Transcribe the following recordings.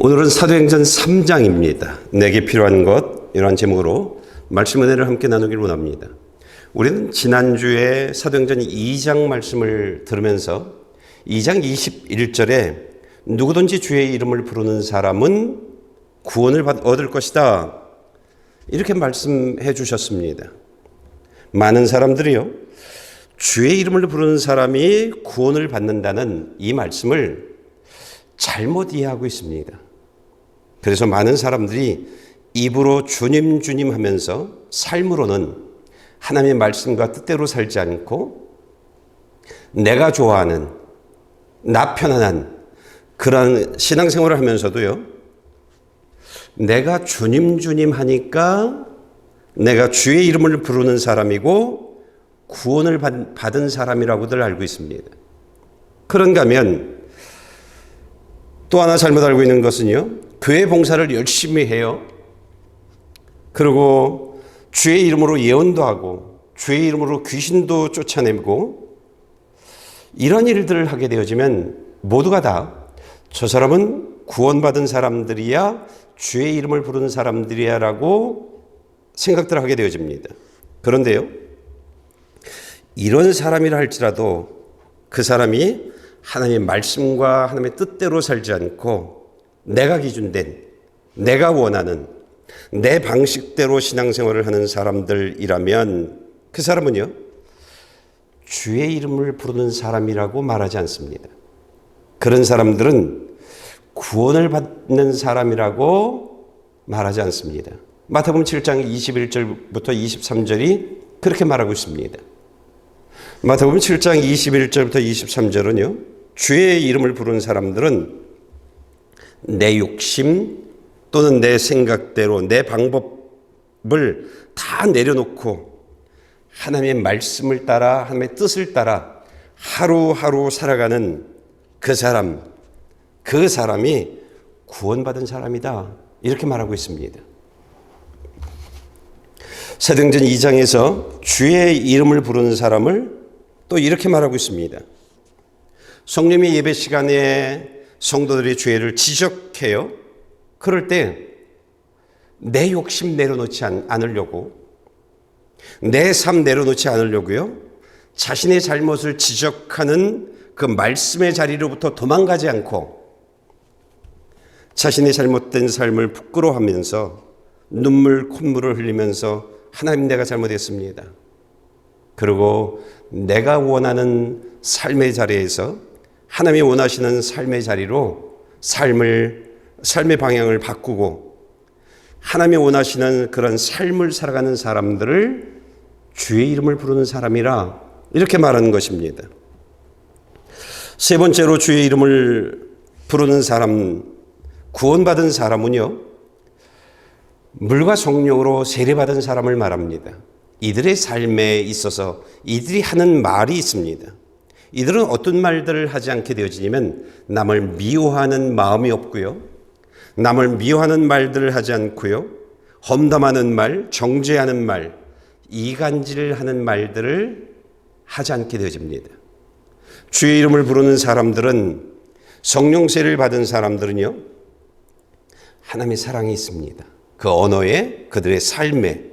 오늘은 사도행전 3장입니다. 내게 필요한 것, 이런 제목으로 말씀 은혜를 함께 나누길 원합니다. 우리는 지난주에 사도행전 2장 말씀을 들으면서 2장 21절에 누구든지 주의 이름을 부르는 사람은 구원을 얻을 것이다, 이렇게 말씀해 주셨습니다. 많은 사람들이요, 주의 이름을 부르는 사람이 구원을 받는다는 이 말씀을 잘못 이해하고 있습니다. 그래서 많은 사람들이 입으로 주님 주님 하면서 삶으로는 하나님의 말씀과 뜻대로 살지 않고 내가 좋아하는, 나 편안한 그런 신앙생활을 하면서도요, 내가 주님 주님 하니까 내가 주의 이름을 부르는 사람이고 구원을 받은 사람이라고들 알고 있습니다. 그런가 하면 또 하나 잘못 알고 있는 것은요, 교회 봉사를 열심히 해요. 그리고 주의 이름으로 예언도 하고 주의 이름으로 귀신도 쫓아내고 이런 일들을 하게 되어지면 모두가 다 저 사람은 구원받은 사람들이야, 주의 이름을 부르는 사람들이야 라고 생각들을 하게 되어집니다. 그런데요, 이런 사람이라 할지라도 그 사람이 하나님의 말씀과 하나님의 뜻대로 살지 않고 내가 기준된, 내가 원하는 내 방식대로 신앙생활을 하는 사람들이라면 그 사람은요, 주의 이름을 부르는 사람이라고 말하지 않습니다. 그런 사람들은 구원을 받는 사람이라고 말하지 않습니다. 마태복음 7장 21절부터 23절이 그렇게 말하고 있습니다. 마태복음 7장 21절부터 23절은요, 주의 이름을 부르는 사람들은 내 욕심 또는 내 생각대로 내 방법을 다 내려놓고 하나님의 말씀을 따라, 하나님의 뜻을 따라 하루하루 살아가는 그 사람이 구원받은 사람이다, 이렇게 말하고 있습니다. 사도행전 2장에서 주의 이름을 부르는 사람을 또 이렇게 말하고 있습니다. 성령의 예배 시간에 성도들이 죄를 지적해요. 그럴 때 내 욕심 내려놓지 않으려고, 내 삶 내려놓지 않으려고요, 자신의 잘못을 지적하는 그 말씀의 자리로부터 도망가지 않고 자신의 잘못된 삶을 부끄러워하면서 눈물 콧물을 흘리면서 하나님, 내가 잘못했습니다. 그리고 내가 원하는 삶의 자리에서 하나님이 원하시는 삶의 자리로 삶의 방향을 바꾸고 하나님이 원하시는 그런 삶을 살아가는 사람들을 주의 이름을 부르는 사람이라, 이렇게 말하는 것입니다. 세 번째로 주의 이름을 부르는 사람, 구원받은 사람은요, 물과 성령으로 세례받은 사람을 말합니다. 이들의 삶에 있어서 이들이 하는 말이 있습니다. 이들은 어떤 말들을 하지 않게 되어지냐면 남을 미워하는 마음이 없고요, 남을 미워하는 말들을 하지 않고요, 험담하는 말, 정죄하는 말, 이간질하는 말들을 하지 않게 되어집니다. 주의 이름을 부르는 사람들은, 성령 세례를 받은 사람들은요, 하나님의 사랑이 있습니다. 그 언어에, 그들의 삶에,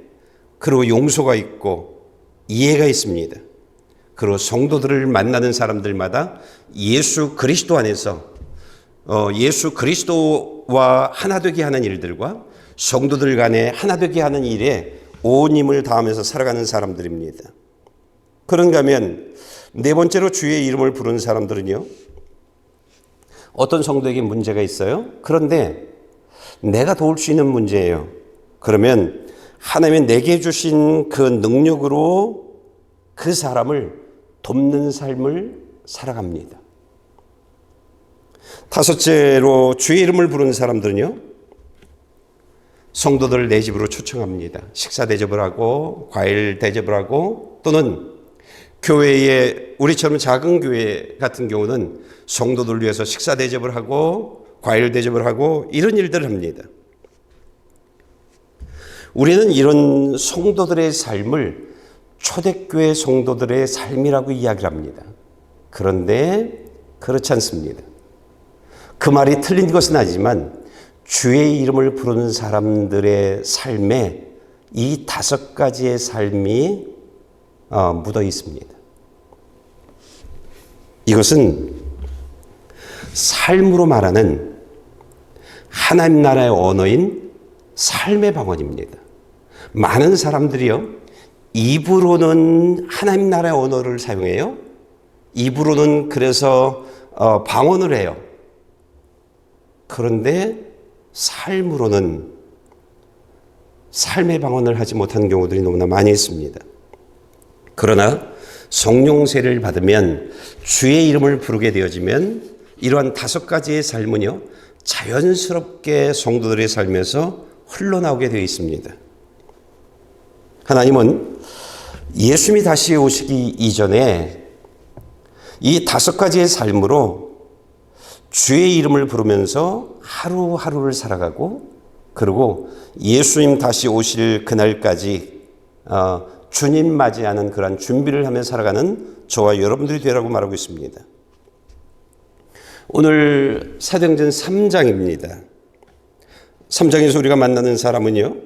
그리고 용서가 있고 이해가 있습니다. 그리고 성도들을 만나는 사람들마다 예수 그리스도 안에서 예수 그리스도와 하나 되게 하는 일들과 성도들 간에 하나 되게 하는 일에 온 힘을 다하면서 살아가는 사람들입니다. 그런가 하면 네 번째로 주의 이름을 부르는 사람들은요, 어떤 성도에게 문제가 있어요. 그런데 내가 도울 수 있는 문제예요. 그러면 하나님이 내게 주신 그 능력으로 그 사람을 돕는 삶을 살아갑니다. 다섯째로 주의 이름을 부르는 사람들은요, 성도들을 내 집으로 초청합니다. 식사 대접을 하고 과일 대접을 하고, 또는 교회에, 우리처럼 작은 교회 같은 경우는 성도들 위해서 식사 대접을 하고 과일 대접을 하고 이런 일들을 합니다. 우리는 이런 성도들의 삶을 초대교회 성도들의 삶이라고 이야기를 합니다. 그런데 그렇지 않습니다. 그 말이 틀린 것은 아니지만 주의 이름을 부르는 사람들의 삶에 이 5가지의 삶이 묻어 있습니다. 이것은 삶으로 말하는 하나님 나라의 언어인 삶의 방언입니다. 많은 사람들이요, 입으로는 하나님 나라의 언어를 사용해요. 입으로는 그래서 방언을 해요. 그런데 삶으로는 삶의 방언을 하지 못하는 경우들이 너무나 많이 있습니다. 그러나 성령세를 받으면 주의 이름을 부르게 되어지면 이러한 5가지의 삶은요, 자연스럽게 성도들의 삶에서 흘러나오게 되어 있습니다. 하나님은 예수님이 다시 오시기 이전에 이 5가지의 삶으로 주의 이름을 부르면서 하루하루를 살아가고, 그리고 예수님 다시 오실 그날까지 주님 맞이하는 그런 준비를 하며 살아가는 저와 여러분들이 되라고 말하고 있습니다. 오늘 사도행전 3장입니다. 3장에서 우리가 만나는 사람은요,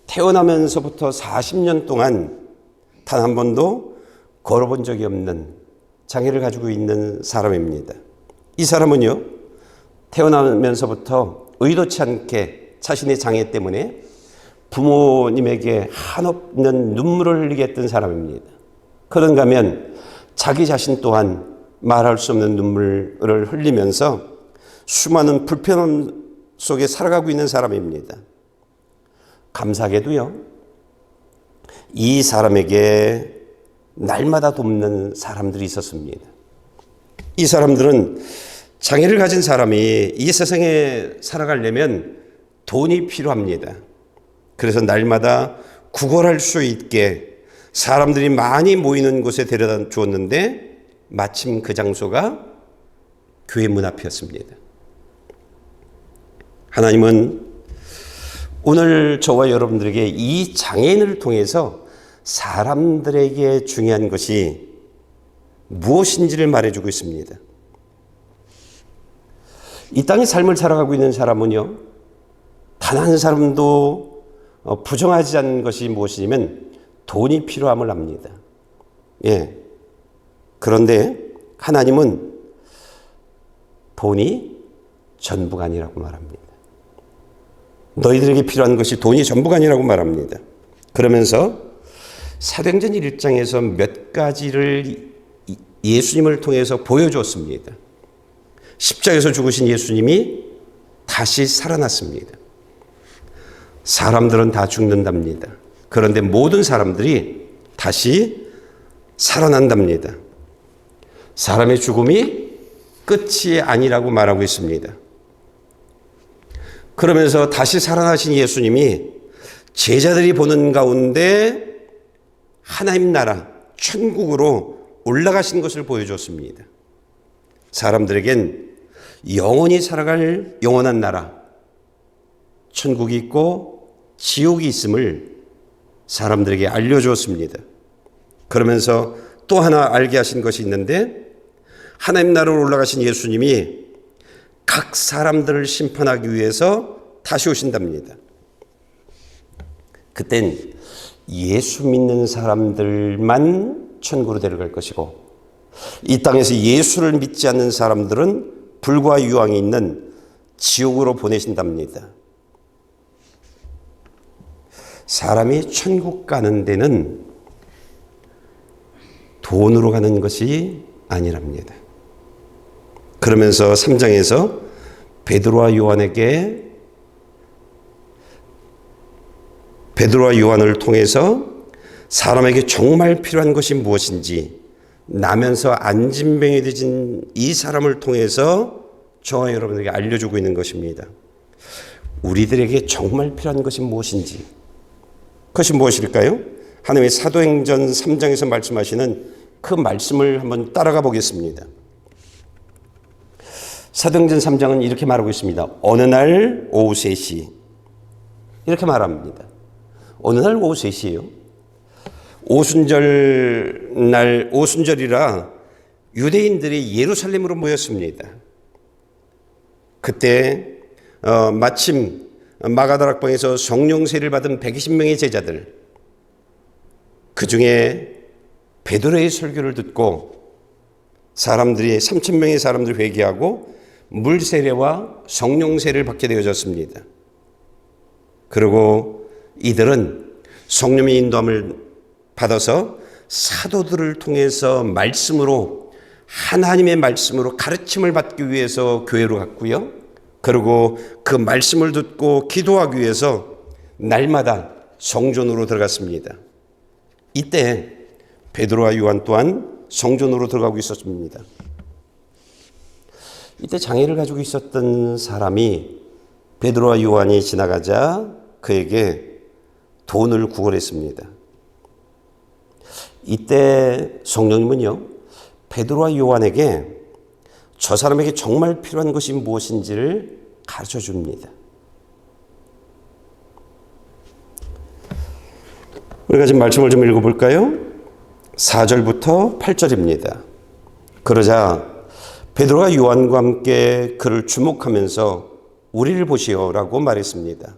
태어나면서부터 40년 동안 단 한 번도 걸어본 적이 없는 장애를 가지고 있는 사람입니다. 이 사람은요, 태어나면서부터 의도치 않게 자신의 장애 때문에 부모님에게 한없는 눈물을 흘리게 했던 사람입니다. 그런가 하면 자기 자신 또한 말할 수 없는 눈물을 흘리면서 수많은 불편함 속에 살아가고 있는 사람입니다. 감사하게도요, 이 사람에게 날마다 돕는 사람들이 있었습니다. 이 사람들은 장애를 가진 사람이 이 세상에 살아가려면 돈이 필요합니다. 그래서 날마다 구걸할 수 있게 사람들이 많이 모이는 곳에 데려다 주었는데 마침 그 장소가 교회 문 앞이었습니다. 하나님은 오늘 저와 여러분들에게 이 장애인을 통해서 사람들에게 중요한 것이 무엇인지를 말해주고 있습니다. 이 땅의 삶을 살아가고 있는 사람은요, 단 한 사람도 부정하지 않는 것이 무엇이냐면 돈이 필요함을 압니다. 예. 그런데 하나님은 돈이 전부가 아니라고 말합니다. 너희들에게 필요한 것이 돈이 전부가 아니라고 말합니다. 그러면서 사도행전 1장에서 몇 가지를 예수님을 통해서 보여줬습니다. 십자가에서 죽으신 예수님이 다시 살아났습니다. 사람들은 다 죽는답니다. 그런데 모든 사람들이 다시 살아난답니다. 사람의 죽음이 끝이 아니라고 말하고 있습니다. 그러면서 다시 살아나신 예수님이 제자들이 보는 가운데 하나님 나라, 천국으로 올라가신 것을 보여줬습니다. 사람들에겐 영원히 살아갈 영원한 나라, 천국이 있고 지옥이 있음을 사람들에게 알려주었습니다. 그러면서 또 하나 알게 하신 것이 있는데, 하나님 나라로 올라가신 예수님이 각 사람들을 심판하기 위해서 다시 오신답니다. 그땐 예수 믿는 사람들만 천국으로 데려갈 것이고, 이 땅에서 예수를 믿지 않는 사람들은 불과 유황이 있는 지옥으로 보내신답니다. 사람이 천국 가는 데는 돈으로 가는 것이 아니랍니다. 그러면서 3장에서 베드로와 요한을 통해서 사람에게 정말 필요한 것이 무엇인지 나면서 안진병이 되진 이 사람을 통해서 저와 여러분에게 알려주고 있는 것입니다. 우리들에게 정말 필요한 것이 무엇인지, 그것이 무엇일까요? 하나님의 사도행전 3장에서 말씀하시는 그 말씀을 한번 따라가 보겠습니다. 사도행전 3장은 이렇게 말하고 있습니다. 어느 날 오후 3시, 이렇게 말합니다. 어느 날 오후 3시예요. 오순절이라 유대인들이 예루살렘으로 모였습니다. 그때 마침 마가다락방에서 성령 세례를 받은 120명의 제자들, 그 중에 베드로의 설교를 듣고 사람들이 3,000명의 사람들이 회개하고 물 세례와 성령 세례를 받게 되어졌습니다. 그리고 이들은 성령의 인도함을 받아서 사도들을 통해서 말씀으로, 하나님의 말씀으로 가르침을 받기 위해서 교회로 갔고요. 그리고 그 말씀을 듣고 기도하기 위해서 날마다 성전으로 들어갔습니다. 이때 베드로와 요한 또한 성전으로 들어가고 있었습니다. 이때 장애를 가지고 있었던 사람이 베드로와 요한이 지나가자 그에게 돈을 구걸했습니다. 이때 성령님은요, 베드로와 요한에게 저 사람에게 정말 필요한 것이 무엇인지를 가르쳐 줍니다. 우리가 지금 말씀을 좀 읽어볼까요? 4절부터 8절입니다. 그러자 베드로가 요한과 함께 그를 주목하면서 우리를 보시오라고 말했습니다.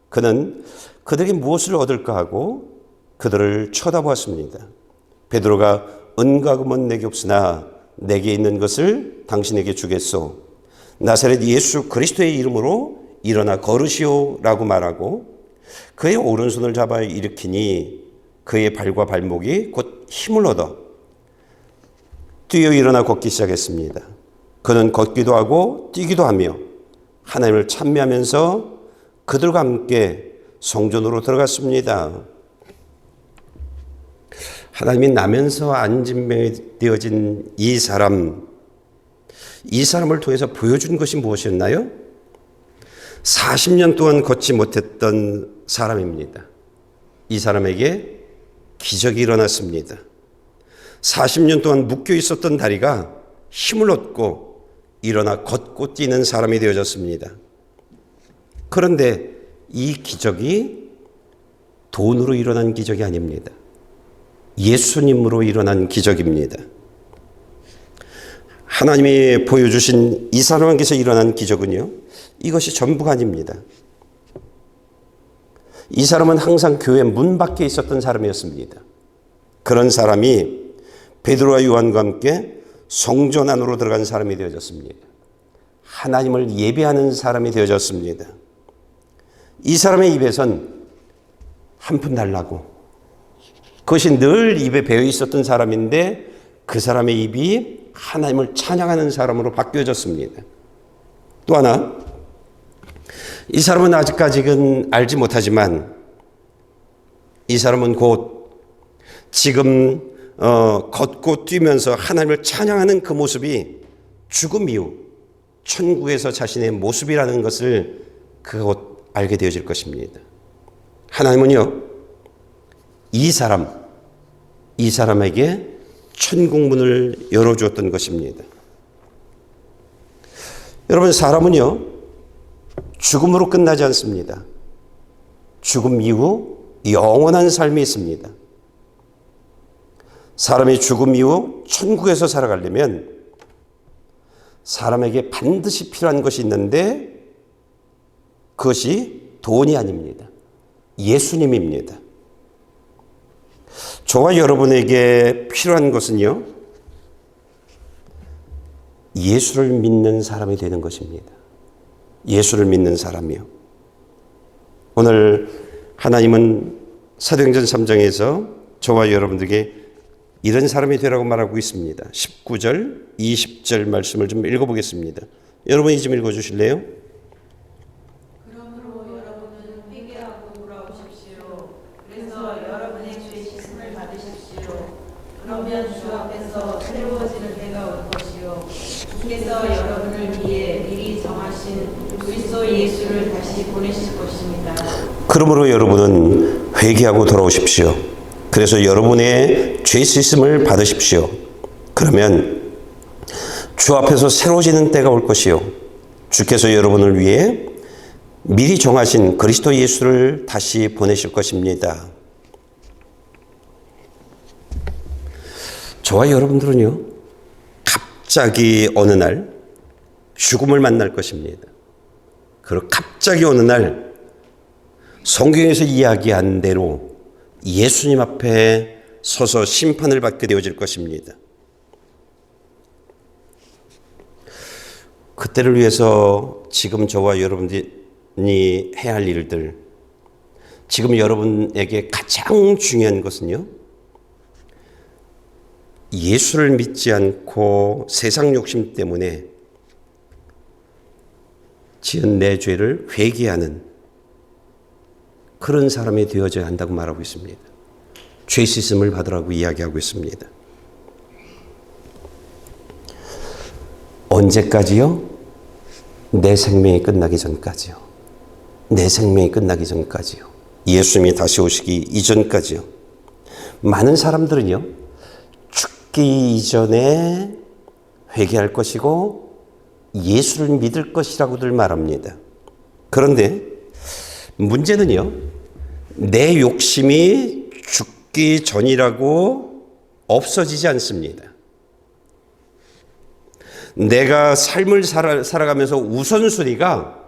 그는 그들에게 무엇을 얻을까 하고 그들을 쳐다보았습니다. 베드로가 은과 금은 내게 없으나 내게 있는 것을 당신에게 주겠소. 나사렛 예수 그리스도의 이름으로 일어나 걸으시오라고 말하고 그의 오른손을 잡아 일으키니 그의 발과 발목이 곧 힘을 얻어 뛰어 일어나 걷기 시작했습니다. 그는 걷기도 하고 뛰기도 하며 하나님을 찬미하면서 그들과 함께 성전으로 들어갔습니다. 하나님이 나면서 안진되어진 이 사람을 통해서 보여준 것이 무엇이었나요? 40년 동안 걷지 못했던 사람입니다. 이 사람에게 기적이 일어났습니다. 40년 동안 묶여 있었던 다리가 힘을 얻고 일어나 걷고 뛰는 사람이 되어졌습니다. 그런데 이 기적이 돈으로 일어난 기적이 아닙니다. 예수님으로 일어난 기적입니다. 하나님이 보여주신 이 사람에게서 일어난 기적은요, 이것이 전부가 아닙니다. 이 사람은 항상 교회 문 밖에 있었던 사람이었습니다. 그런 사람이 베드로와 요한과 함께 성전 안으로 들어간 사람이 되어졌습니다. 하나님을 예배하는 사람이 되어졌습니다. 이 사람의 입에선 한 푼 달라고, 그것이 늘 입에 배어 있었던 사람인데 그 사람의 입이 하나님을 찬양하는 사람으로 바뀌어졌습니다. 또 하나, 이 사람은 아직까지는 알지 못하지만 이 사람은 곧 지금 걷고 뛰면서 하나님을 찬양하는 그 모습이 죽음 이후 천국에서 자신의 모습이라는 것을 곧 알게 되어질 것입니다. 하나님은요, 이 사람에게 천국 문을 열어주었던 것입니다. 여러분, 사람은요, 죽음으로 끝나지 않습니다. 죽음 이후 영원한 삶이 있습니다. 사람이 죽음 이후 천국에서 살아가려면 사람에게 반드시 필요한 것이 있는데 그것이 돈이 아닙니다. 예수님입니다. 저와 여러분에게 필요한 것은요, 예수를 믿는 사람이 되는 것입니다. 예수를 믿는 사람이요. 오늘 하나님은 사도행전 3장에서 저와 여러분들에게 이런 사람이 되라고 말하고 있습니다. 19절, 20절 말씀을 좀 읽어보겠습니다. 여러분이 좀 읽어주실래요? 그러므로 여러분은 회개하고 돌아오십시오. 그래서 여러분의 죄 씻음을 받으십시오. 그러면 주 앞에서 새로워지는 때가 올 것이요. 주께서 여러분을 위해 미리 정하신 그리스도 예수를 다시 보내실 것입니다. 그러므로 여러분은 회개하고 돌아오십시오. 그래서 여러분의 죄 씻음을 받으십시오. 그러면 주 앞에서 새로워지는 때가 올 것이요. 주께서 여러분을 위해 미리 정하신 그리스도 예수를 다시 보내실 것입니다. 저와 여러분들은요, 갑자기 어느 날 죽음을 만날 것입니다. 그리고 갑자기 어느 날 성경에서 이야기한 대로 예수님 앞에 서서 심판을 받게 되어질 것입니다. 그때를 위해서 지금 저와 여러분이 해야 할 일들, 지금 여러분에게 가장 중요한 것은요, 예수를 믿지 않고 세상 욕심 때문에 지은 내 죄를 회개하는 그런 사람이 되어져야 한다고 말하고 있습니다. 죄 씻음을 받으라고 이야기하고 있습니다. 언제까지요? 내 생명이 끝나기 전까지요. 내 생명이 끝나기 전까지요. 예수님이 다시 오시기 이전까지요. 많은 사람들은요, 죽기 이전에 회개할 것이고 예수를 믿을 것이라고들 말합니다. 그런데 문제는요, 내 욕심이 죽기 전이라고 없어지지 않습니다. 내가 삶을 살아가면서 우선순위가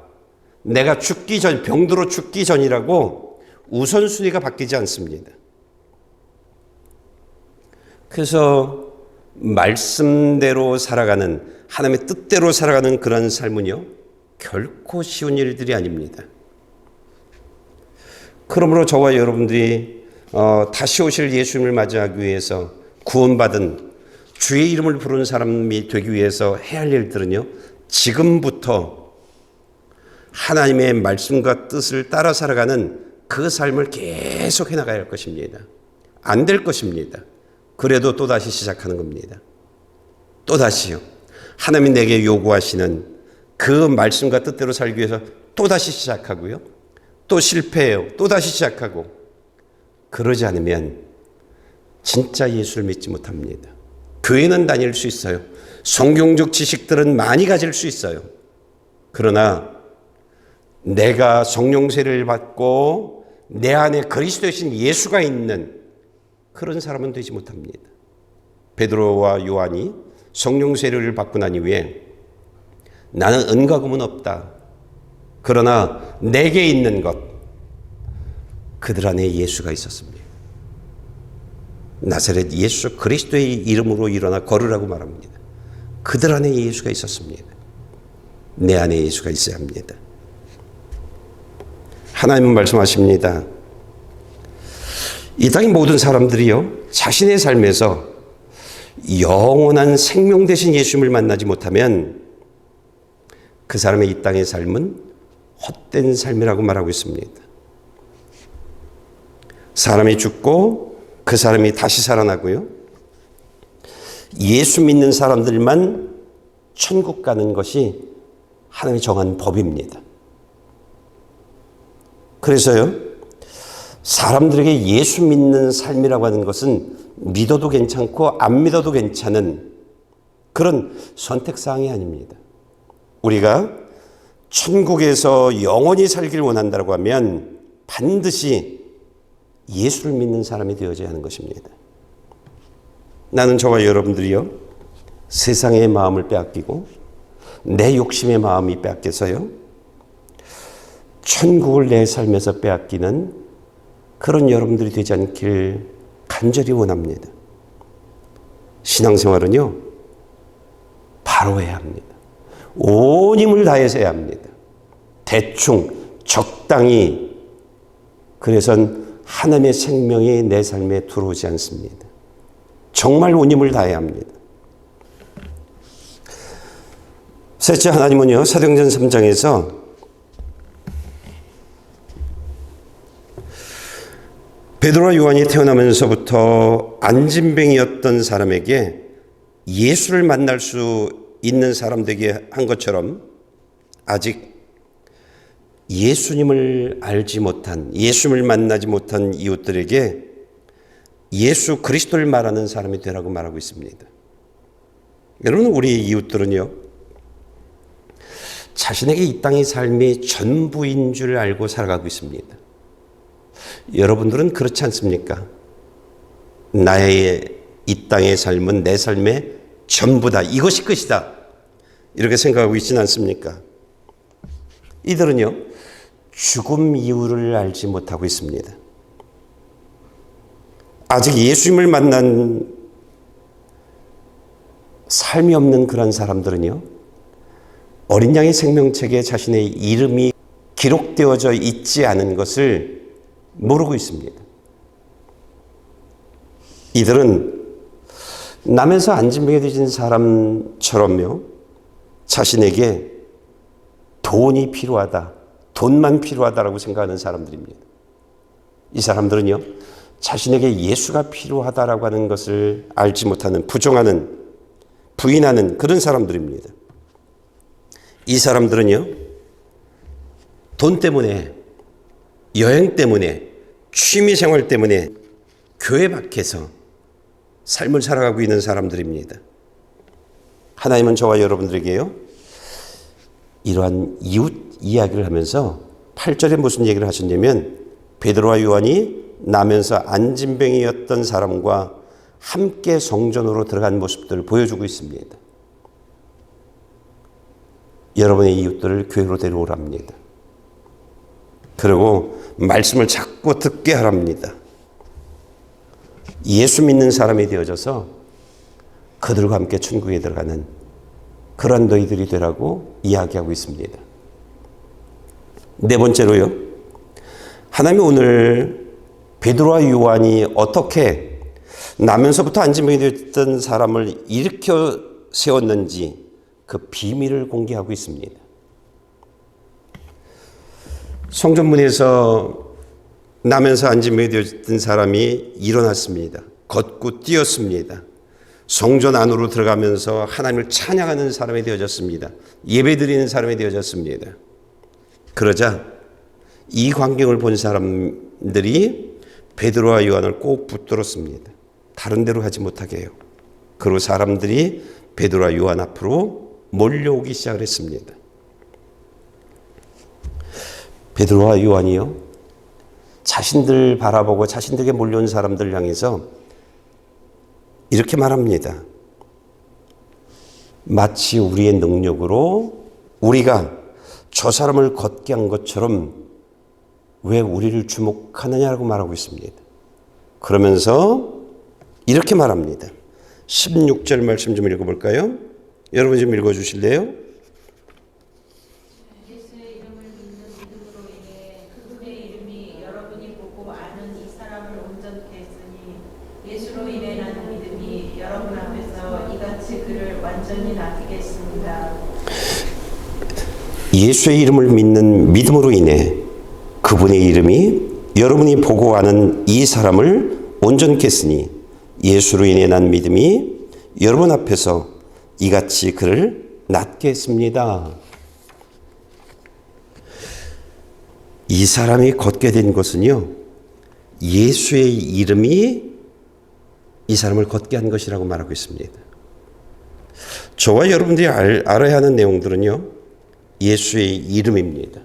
내가 죽기 전, 병들어 죽기 전이라고 우선순위가 바뀌지 않습니다. 그래서 말씀대로 살아가는, 하나님의 뜻대로 살아가는 그런 삶은요, 결코 쉬운 일들이 아닙니다. 그러므로 저와 여러분들이 다시 오실 예수님을 맞이하기 위해서 구원받은 주의 이름을 부르는 사람이 되기 위해서 해야 할 일들은요, 지금부터 하나님의 말씀과 뜻을 따라 살아가는 그 삶을 계속 해나가야 할 것입니다. 안 될 것입니다. 그래도 또다시 시작하는 겁니다. 또다시요. 하나님이 내게 요구하시는 그 말씀과 뜻대로 살기 위해서 또다시 시작하고요. 또 실패해요. 또다시 시작하고. 그러지 않으면 진짜 예수를 믿지 못합니다. 교회는 다닐 수 있어요. 성경적 지식들은 많이 가질 수 있어요. 그러나 내가 성령 세례를 받고 내 안에 그리스도이신 예수가 있는 그런 사람은 되지 못합니다. 베드로와 요한이 성령 세례를 받고 난 이후에 나는 은과 금은 없다. 그러나 내게 있는 것, 그들 안에 예수가 있었습니다. 나사렛 예수 그리스도의 이름으로 일어나 걸으라고 말합니다. 그들 안에 예수가 있었습니다. 내 안에 예수가 있어야 합니다. 하나님은 말씀하십니다. 이 땅의 모든 사람들이요, 자신의 삶에서 영원한 생명 되신 예수님을 만나지 못하면 그 사람의 이 땅의 삶은 헛된 삶이라고 말하고 있습니다. 사람이 죽고 그 사람이 다시 살아나고요, 예수 믿는 사람들만 천국 가는 것이 하나님이 정한 법입니다. 그래서요, 사람들에게 예수 믿는 삶이라고 하는 것은 믿어도 괜찮고 안 믿어도 괜찮은 그런 선택사항이 아닙니다. 우리가 천국에서 영원히 살기를 원한다고 하면 반드시 예수를 믿는 사람이 되어져야 하는 것입니다. 나는 저와 여러분들이요, 세상의 마음을 빼앗기고 내 욕심의 마음이 빼앗겨서요, 천국을 내 삶에서 빼앗기는 그런 여러분들이 되지 않길 간절히 원합니다. 신앙생활은요, 바로 해야 합니다. 온 힘을 다해서 해야 합니다. 대충, 적당히. 그래선 하나님의 생명이 내 삶에 들어오지 않습니다. 정말 온 힘을 다해야 합니다. 셋째, 하나님은요, 사도행전 3장에서 베드로와 요한이 태어나면서부터 안진뱅이였던 사람에게 예수를 만날 수 있는 사람 되게 한 것처럼 아직 예수님을 알지 못한, 예수님을 만나지 못한 이웃들에게 예수 그리스도를 말하는 사람이 되라고 말하고 있습니다. 여러분, 우리 이웃들은요, 자신에게 이 땅의 삶이 전부인 줄 알고 살아가고 있습니다. 여러분들은 그렇지 않습니까? 나의 이 땅의 삶은 내 삶의 전부다. 이것이 끝이다. 이렇게 생각하고 있지는 않습니까? 이들은요, 죽음 이유를 알지 못하고 있습니다. 아직 예수님을 만난 삶이 없는 그런 사람들은요, 어린 양의 생명책에 자신의 이름이 기록되어져 있지 않은 것을 모르고 있습니다. 이들은 남에서 안진병에 드신 사람처럼요, 자신에게 돈이 필요하다, 돈만 필요하다라고 생각하는 사람들입니다. 이 사람들은요, 자신에게 예수가 필요하다라고 하는 것을 알지 못하는, 부정하는, 부인하는 그런 사람들입니다. 이 사람들은요, 돈 때문에, 여행 때문에, 취미 생활 때문에 교회 밖에서 삶을 살아가고 있는 사람들입니다. 하나님은 저와 여러분들에게요, 이러한 이웃 이야기를 하면서 8절에 무슨 얘기를 하셨냐면, 베드로와 요한이 나면서 안진병이었던 사람과 함께 성전으로 들어간 모습들을 보여주고 있습니다. 여러분의 이웃들을 교회로 데려오랍니다. 그리고 말씀을 자꾸 듣게 하랍니다. 예수 믿는 사람이 되어져서 그들과 함께 천국에 들어가는 그런 너희들이 되라고 이야기하고 있습니다. 네 번째로요, 하나님이 오늘 베드로와 요한이 어떻게 나면서부터 안진병이 되었던 사람을 일으켜 세웠는지 그 비밀을 공개하고 있습니다. 성전문에서 나면서 안진병이 되었던 사람이 일어났습니다. 걷고 뛰었습니다. 성전 안으로 들어가면서 하나님을 찬양하는 사람이 되어졌습니다. 예배드리는 사람이 되어졌습니다. 그러자 이 광경을 본 사람들이 베드로와 요한을 꼭 붙들었습니다. 다른 데로 가지 못하게 해요. 그리고 사람들이 베드로와 요한 앞으로 몰려오기 시작을 했습니다. 베드로와 요한이요, 자신들 바라보고 자신들에게 몰려온 사람들을 향해서 이렇게 말합니다. 마치 우리의 능력으로 우리가 저 사람을 걷게 한 것처럼 왜 우리를 주목하느냐라고 말하고 있습니다. 그러면서 이렇게 말합니다. 16절 말씀 좀 읽어볼까요? 여러분 좀 읽어주실래요? 예수의 이름을 믿는 믿음으로 인해 그분의 이름이 여러분이 보고 아는 이 사람을 온전케 했으니 예수로 인해 나는 믿음이 여러분 앞에서 이같이 그를 완전히 낫게 했습니다. 예수의 이름을 믿는 믿음으로 인해 그분의 이름이 여러분이 보고 아는 이 사람을 온전케 했으니 예수로 인해 난 믿음이 여러분 앞에서 이같이 그를 낫게 했습니다. 이 사람이 걷게 된 것은요, 예수의 이름이 이 사람을 걷게 한 것이라고 말하고 있습니다. 저와 여러분들이 알아야 하는 내용들은요, 예수의 이름입니다.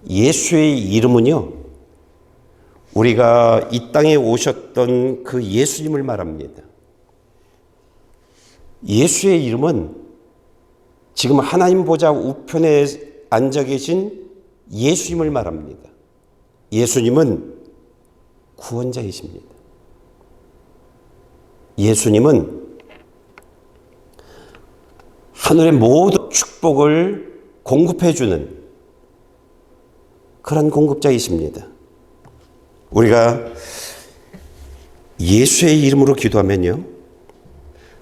예수의 이름은요, 우리가 이 땅에 오셨던 그 예수님을 말합니다. 예수의 이름은 지금 하나님 보좌 우편에 앉아 계신 예수님을 말합니다. 예수님은 구원자이십니다. 예수님은 하늘의 모든 축복을 공급해 주는 그런 공급자이십니다. 우리가 예수의 이름으로 기도하면요,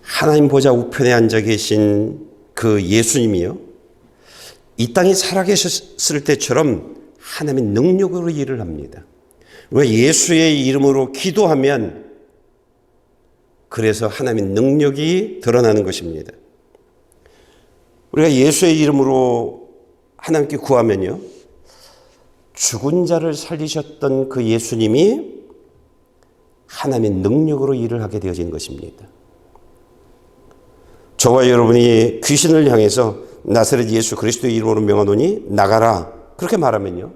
하나님 보좌 우편에 앉아 계신 그 예수님이요, 이 땅에 살아계셨을 때처럼 하나님의 능력으로 일을 합니다. 우리가 예수의 이름으로 기도하면 그래서 하나님의 능력이 드러나는 것입니다. 우리가 예수의 이름으로 하나님께 구하면요, 죽은 자를 살리셨던 그 예수님이 하나님의 능력으로 일을 하게 되어진 것입니다. 저와 여러분이 귀신을 향해서 나사렛 예수 그리스도의 이름으로 명하노니 나가라, 그렇게 말하면요,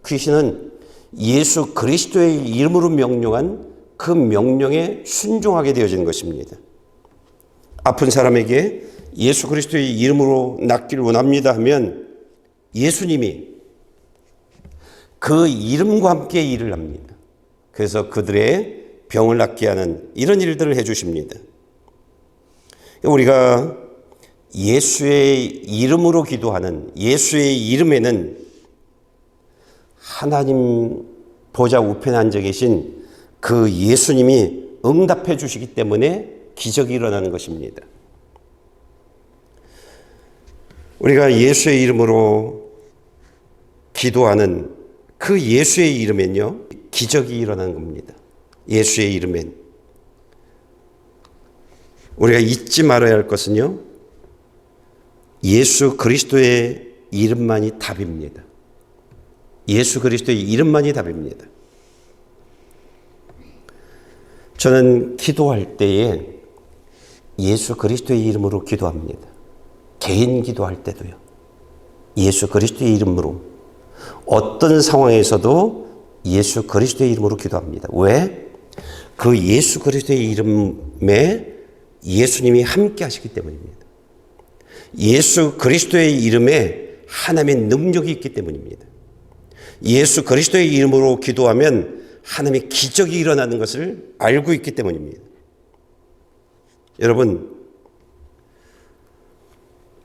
귀신은 예수 그리스도의 이름으로 명령한 그 명령에 순종하게 되어진 것입니다. 아픈 사람에게 예수 그리스도의 이름으로 낫기를 원합니다 하면 예수님이 그 이름과 함께 일을 합니다. 그래서 그들의 병을 낫게 하는 이런 일들을 해주십니다. 우리가 예수의 이름으로 기도하는 예수의 이름에는 하나님 보좌 우편에 앉아 계신 그 예수님이 응답해 주시기 때문에 기적이 일어나는 것입니다. 우리가 예수의 이름으로 기도하는 그 예수의 이름엔요, 기적이 일어나는 겁니다. 예수의 이름엔. 우리가 잊지 말아야 할 것은요, 예수 그리스도의 이름만이 답입니다. 예수 그리스도의 이름만이 답입니다. 저는 기도할 때에 예수 그리스도의 이름으로 기도합니다. 개인 기도할 때도요. 예수 그리스도의 이름으로 어떤 상황에서도 예수 그리스도의 이름으로 기도합니다. 왜? 그 예수 그리스도의 이름에 예수님이 함께 하시기 때문입니다. 예수 그리스도의 이름에 하나님의 능력이 있기 때문입니다. 예수 그리스도의 이름으로 기도하면 하나님의 기적이 일어나는 것을 알고 있기 때문입니다. 여러분,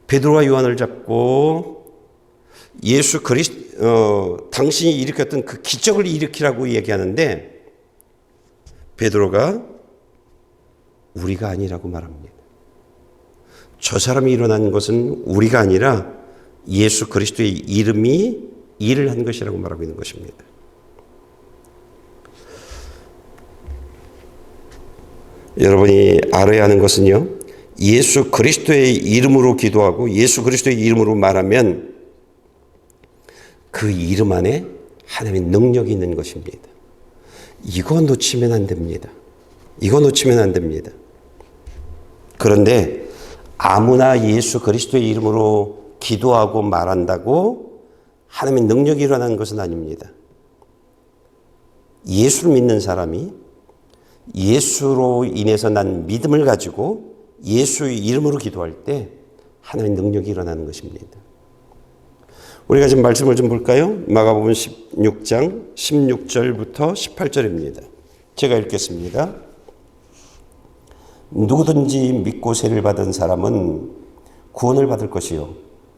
베드로와 요한을 잡고 당신이 일으켰던 그 기적을 일으키라고 얘기하는데 베드로가 우리가 아니라고 말합니다. 저 사람이 일어난 것은 우리가 아니라 예수 그리스도의 이름이 일을 한 것이라고 말하고 있는 것입니다. 여러분이 알아야 하는 것은요, 예수 그리스도의 이름으로 기도하고 예수 그리스도의 이름으로 말하면 그 이름 안에 하나님의 능력이 있는 것입니다. 이거 놓치면 안 됩니다. 이거 놓치면 안 됩니다. 그런데 아무나 예수 그리스도의 이름으로 기도하고 말한다고 하나님의 능력이 일어나는 것은 아닙니다. 예수를 믿는 사람이 예수로 인해서 난 믿음을 가지고 예수의 이름으로 기도할 때 하나님의 능력이 일어나는 것입니다. 우리가 지금 말씀을 좀 볼까요? 마가복음 16장 16절부터 18절입니다. 제가 읽겠습니다. 누구든지 믿고 세를 받은 사람은 구원을 받을 것이요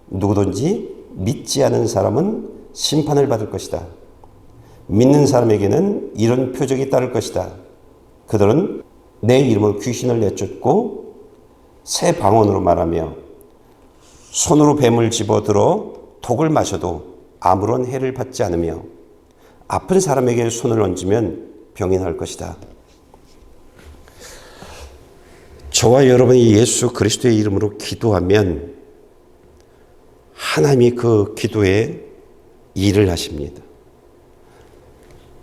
누구든지 믿지 않은 사람은 심판을 받을 것이다. 믿는 사람에게는 이런 표적이 따를 것이다. 그들은 내 이름으로 귀신을 내쫓고 새 방언으로 말하며 손으로 뱀을 집어들어 독을 마셔도 아무런 해를 받지 않으며 아픈 사람에게 손을 얹으면 병이 나을 것이다. 저와 여러분이 예수 그리스도의 이름으로 기도하면 하나님이 그 기도에 일을 하십니다.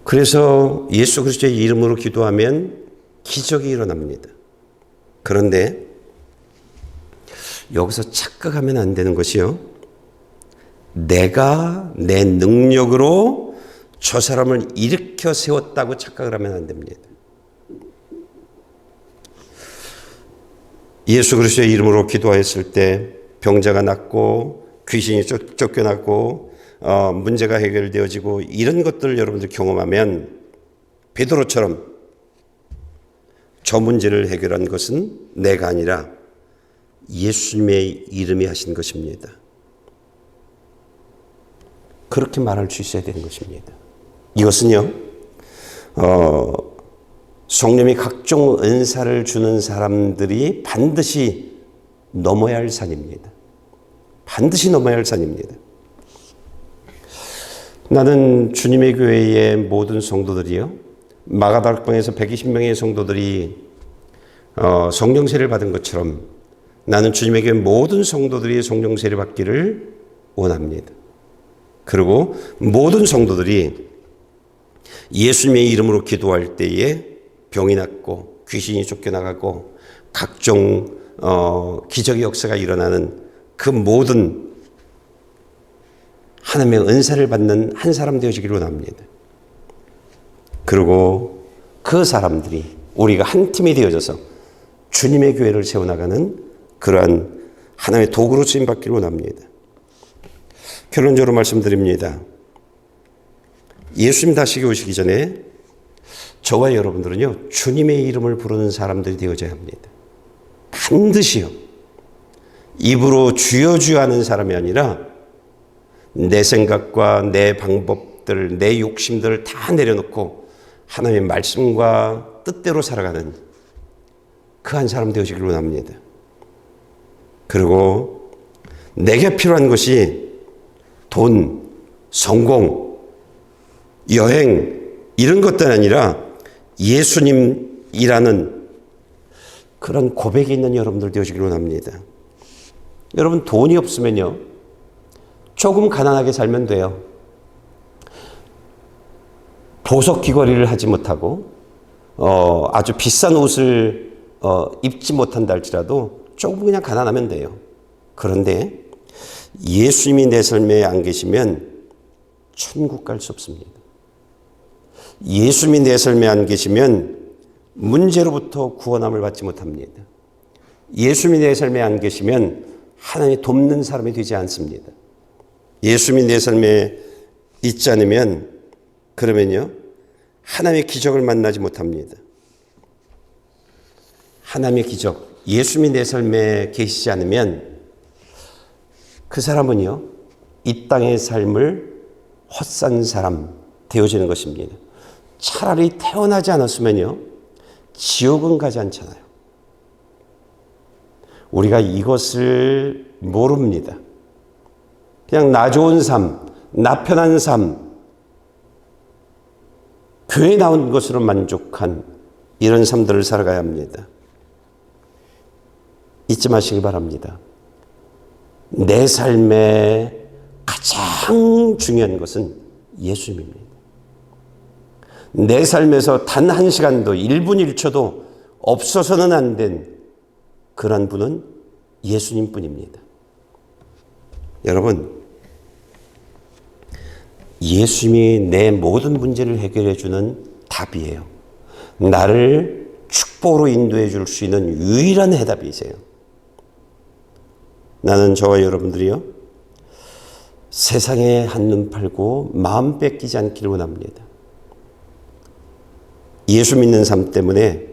그래서 예수 그리스도의 이름으로 기도하면 기적이 일어납니다. 그런데 여기서 착각하면 안 되는 것이요, 내가 내 능력으로 저 사람을 일으켜 세웠다고 착각을 하면 안 됩니다. 예수 그리스도의 이름으로 기도했을 때 병자가 낫고 귀신이 쫓겨나고 문제가 해결되어지고 이런 것들을 여러분들 경험하면 베드로처럼 저 문제를 해결한 것은 내가 아니라 예수님의 이름이 하신 것입니다. 그렇게 말할 수 있어야 되는 것입니다. 이것은요, 성령이 각종 은사를 주는 사람들이 반드시 넘어야 할 산입니다. 반드시 넘어야 할 산입니다. 나는 주님의 교회의 모든 성도들이요, 마가다락방에서 120명의 성도들이 성령세를 받은 것처럼 나는 주님의 교회 모든 성도들이 성령세를 받기를 원합니다. 그리고 모든 성도들이 예수님의 이름으로 기도할 때에 병이 낫고 귀신이 쫓겨나가고 각종 기적의 역사가 일어나는 그 모든 하나님의 은사를 받는 한 사람 되어지기를 원합니다. 그리고 그 사람들이 우리가 한 팀이 되어져서 주님의 교회를 세워나가는 그러한 하나님의 도구로 쓰임받기를 원합니다. 결론적으로 말씀드립니다. 예수님 다시 오시기 전에 저와 여러분들은요, 주님의 이름을 부르는 사람들이 되어져야 합니다. 반드시요. 입으로 주여 주여 하는 사람이 아니라 내 생각과 내 방법들, 내 욕심들을 다 내려놓고 하나님의 말씀과 뜻대로 살아가는 그 한 사람 되어지기를 원합니다. 그리고 내게 필요한 것이 돈, 성공, 여행 이런 것들 아니라 예수님이라는 그런 고백이 있는 여러분들 되어지기를 원합니다. 여러분 돈이 없으면요, 조금 가난하게 살면 돼요. 보석 귀걸이를 하지 못하고 아주 비싼 옷을 입지 못한다 할지라도 조금 그냥 가난하면 돼요. 그런데 예수님이 내 삶에 안 계시면 천국 갈 수 없습니다. 예수님이 내 삶에 안 계시면 문제로부터 구원함을 받지 못합니다. 예수님이 내 삶에 안 계시면 하나님이 돕는 사람이 되지 않습니다. 예수님이 내 삶에 있지 않으면 그러면요, 하나님의 기적을 만나지 못합니다. 하나님의 기적, 예수님이 내 삶에 계시지 않으면 그 사람은요, 이 땅의 삶을 헛산 사람 되어지는 것입니다. 차라리 태어나지 않았으면요, 지옥은 가지 않잖아요. 우리가 이것을 모릅니다. 그냥 나 좋은 삶, 나 편한 삶, 교회에 나온 것으로 만족한 이런 삶들을 살아가야 합니다. 잊지 마시기 바랍니다. 내 삶에 가장 중요한 것은 예수님입니다. 내 삶에서 단 한 시간도 1분 1초도 없어서는 안 된 그런 분은 예수님 뿐입니다. 여러분, 예수님이 내 모든 문제를 해결해 주는 답이에요. 나를 축복으로 인도해 줄 수 있는 유일한 해답이세요. 나는 저와 여러분들이요, 세상에 한눈 팔고 마음 뺏기지 않기를 원합니다. 예수 믿는 삶 때문에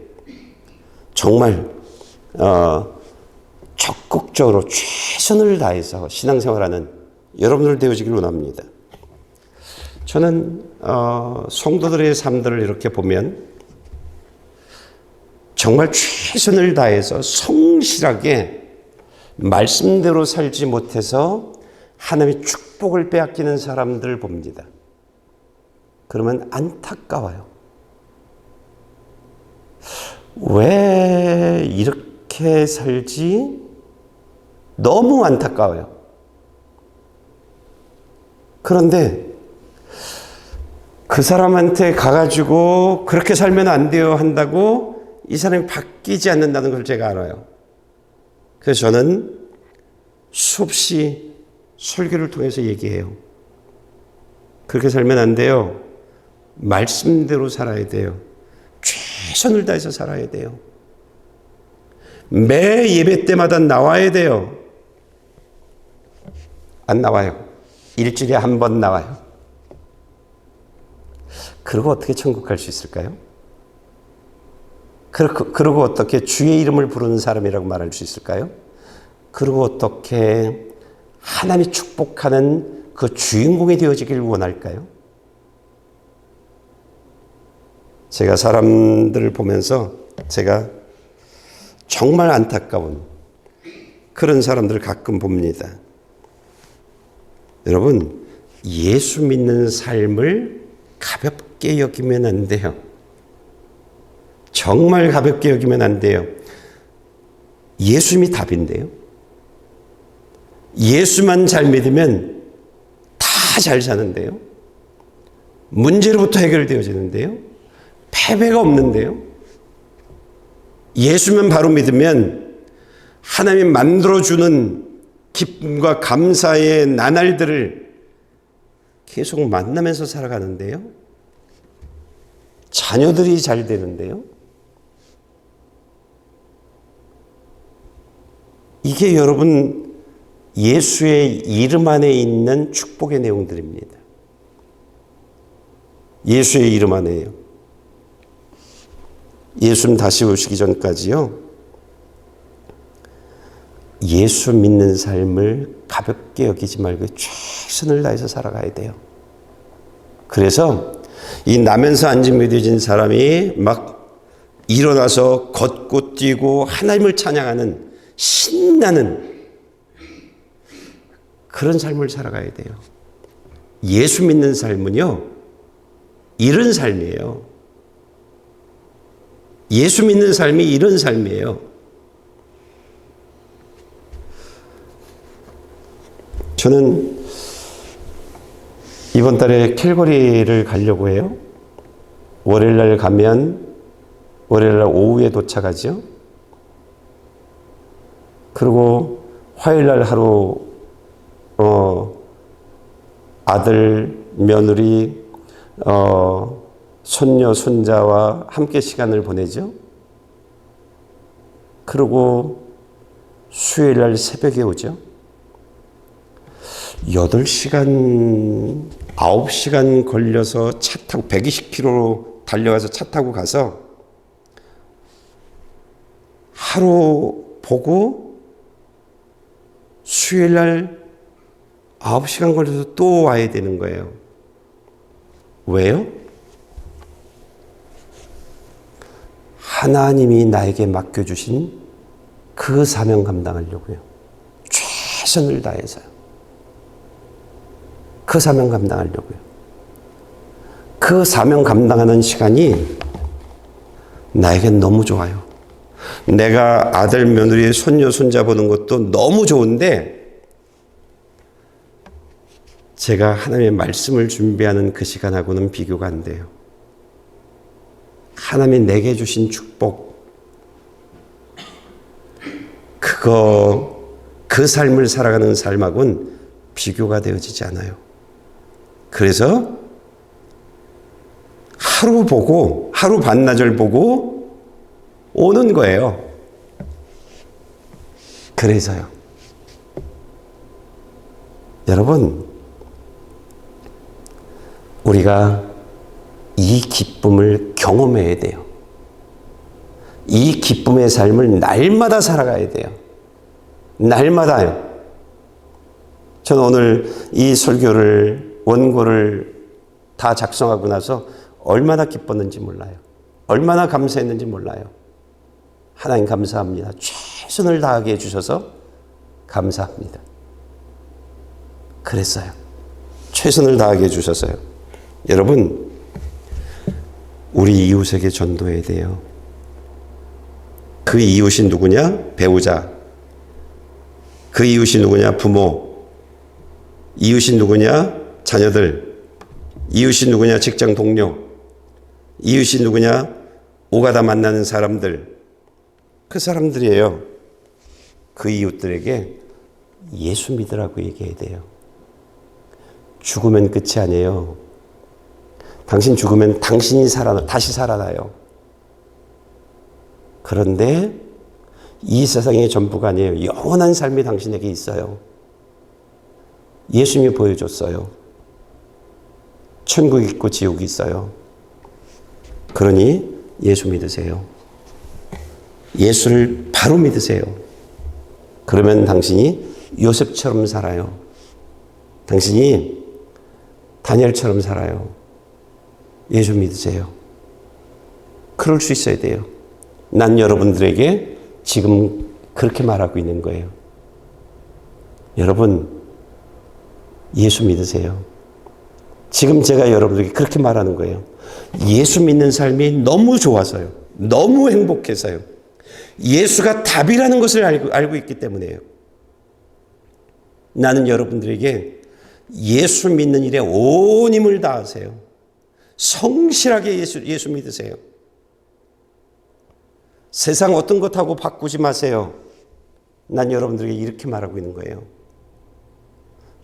정말 적극적으로 최선을 다해서 신앙생활하는 여러분들 되어지기를 원합니다. 저는 성도들의 삶들을 이렇게 보면 정말 최선을 다해서 성실하게 말씀대로 살지 못해서 하나님의 축복을 빼앗기는 사람들을 봅니다. 그러면 안타까워요. 왜 이렇게 살지? 너무 안타까워요. 그런데 그 사람한테 가가지고 그렇게 살면 안 돼요 한다고 이 사람이 바뀌지 않는다는 걸 제가 알아요. 그래서 저는 수없이 설교를 통해서 얘기해요. 그렇게 살면 안 돼요. 말씀대로 살아야 돼요. 최선을 다해서 살아야 돼요. 매 예배 때마다 나와야 돼요. 안 나와요. 일주일에 한 번 나와요. 그리고 어떻게 천국 갈 수 있을까요? 그리고 어떻게 주의 이름을 부르는 사람이라고 말할 수 있을까요? 그리고 어떻게 하나님이 축복하는 그 주인공이 되어지기를 원할까요? 제가 사람들을 보면서 제가 정말 안타까운 그런 사람들을 가끔 봅니다. 여러분, 예수 믿는 삶을 가볍게 여기면 안 돼요. 정말 가볍게 여기면 안 돼요. 예수님이 답인데요. 예수만 잘 믿으면 다 잘 사는데요. 문제로부터 해결되어지는데요. 패배가 없는데요. 예수만 바로 믿으면 하나님이 만들어주는 기쁨과 감사의 나날들을 계속 만나면서 살아가는데요. 자녀들이 잘 되는데요. 이게 여러분 예수의 이름 안에 있는 축복의 내용들입니다. 예수의 이름 안에요. 예수님 다시 오시기 전까지요. 예수 믿는 삶을 가볍게 여기지 말고 최선을 다해서 살아가야 돼요. 그래서 이 나면서 안진 믿어진 사람이 막 일어나서 걷고 뛰고 하나님을 찬양하는 신나는 그런 삶을 살아가야 돼요. 예수 믿는 삶은요, 이런 삶이에요. 예수 믿는 삶이 이런 삶이에요. 저는 이번 달에 캘거리를 가려고 해요. 월요일 날 가면 월요일 날 오후에 도착하죠. 그리고 화요일 날 하루 아들, 며느리, 손녀, 손자와 함께 시간을 보내죠. 그리고 수요일 날 새벽에 오죠. 8시간, 9시간 걸려서 차 타고 120km로 달려가서 차 타고 가서 하루 보고 수요일 날 9시간 걸려서 또 와야 되는 거예요. 왜요? 하나님이 나에게 맡겨주신 그 사명 감당하려고요. 최선을 다해서요. 그 사명 감당하려고요. 그 사명 감당하는 시간이 나에겐 너무 좋아요. 내가 아들, 며느리, 손녀, 손자 보는 것도 너무 좋은데 제가 하나님의 말씀을 준비하는 그 시간하고는 비교가 안 돼요. 하나님이 내게 주신 축복, 그 삶을 살아가는 삶하고는 비교가 되어지지 않아요. 그래서 하루 보고, 하루 반나절 보고 오는 거예요. 그래서요. 여러분, 우리가 이 기쁨을 경험해야 돼요. 이 기쁨의 삶을 날마다 살아가야 돼요. 날마다요. 저는 오늘 이 설교를, 원고를 다 작성하고 나서 얼마나 기뻤는지 몰라요. 얼마나 감사했는지 몰라요. 하나님 감사합니다. 최선을 다하게 해주셔서 감사합니다. 그랬어요. 최선을 다하게 해주셔서요. 여러분, 우리 이웃에게 전도해야 돼요. 그 이웃이 누구냐? 배우자. 그 이웃이 누구냐? 부모. 이웃이 누구냐? 자녀들. 이웃이 누구냐? 직장 동료. 이웃이 누구냐? 오가다 만나는 사람들. 그 사람들이에요. 그 이웃들에게 예수 믿으라고 얘기해야 돼요. 죽으면 끝이 아니에요. 당신 죽으면 당신이 다시 살아나요. 그런데 이 세상의 전부가 아니에요. 영원한 삶이 당신에게 있어요. 예수님이 보여줬어요. 천국이 있고 지옥이 있어요. 그러니 예수 믿으세요. 예수를 바로 믿으세요. 그러면 당신이 요셉처럼 살아요. 당신이 다니엘처럼 살아요. 예수 믿으세요. 그럴 수 있어야 돼요. 난 여러분들에게 지금 그렇게 말하고 있는 거예요. 여러분, 예수 믿으세요. 지금 제가 여러분들에게 그렇게 말하는 거예요. 예수 믿는 삶이 너무 좋아서요. 너무 행복해서요. 예수가 답이라는 것을 알고 있기 때문에요. 나는 여러분들에게 예수 믿는 일에 온 힘을 다하세요. 성실하게 예수 믿으세요. 세상 어떤 것하고 바꾸지 마세요. 난 여러분들에게 이렇게 말하고 있는 거예요.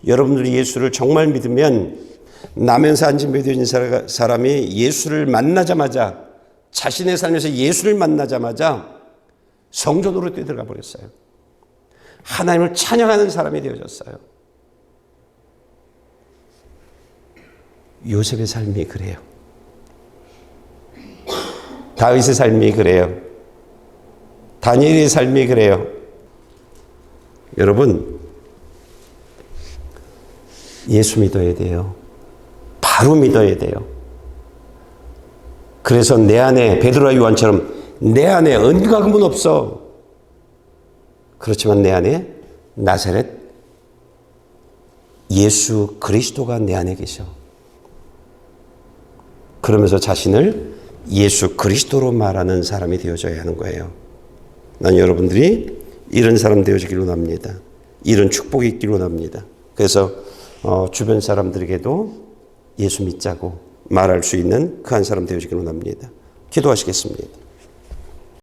여러분들이 예수를 정말 믿으면 나면서 안진 믿어진 사람이 예수를 만나자마자, 자신의 삶에서 예수를 만나자마자 성전으로 뛰어들어가 버렸어요. 하나님을 찬양하는 사람이 되어졌어요. 요셉의 삶이 그래요. 다윗의 삶이 그래요. 다니엘의 삶이 그래요. 여러분, 예수 믿어야 돼요. 바로 믿어야 돼요. 그래서 내 안에 베드로와 요한처럼 내 안에 은과금은 없어. 그렇지만 내 안에 나사렛 예수 그리스도가 내 안에 계셔. 그러면서 자신을 예수 그리스도로 말하는 사람이 되어져야 하는 거예요. 난 여러분들이 이런 사람 되어지기로 납니다. 이런 축복이 있기로 납니다. 그래서 주변 사람들에게도 예수 믿자고 말할 수 있는 그 한 사람 되어지기로 납니다. 기도하시겠습니다.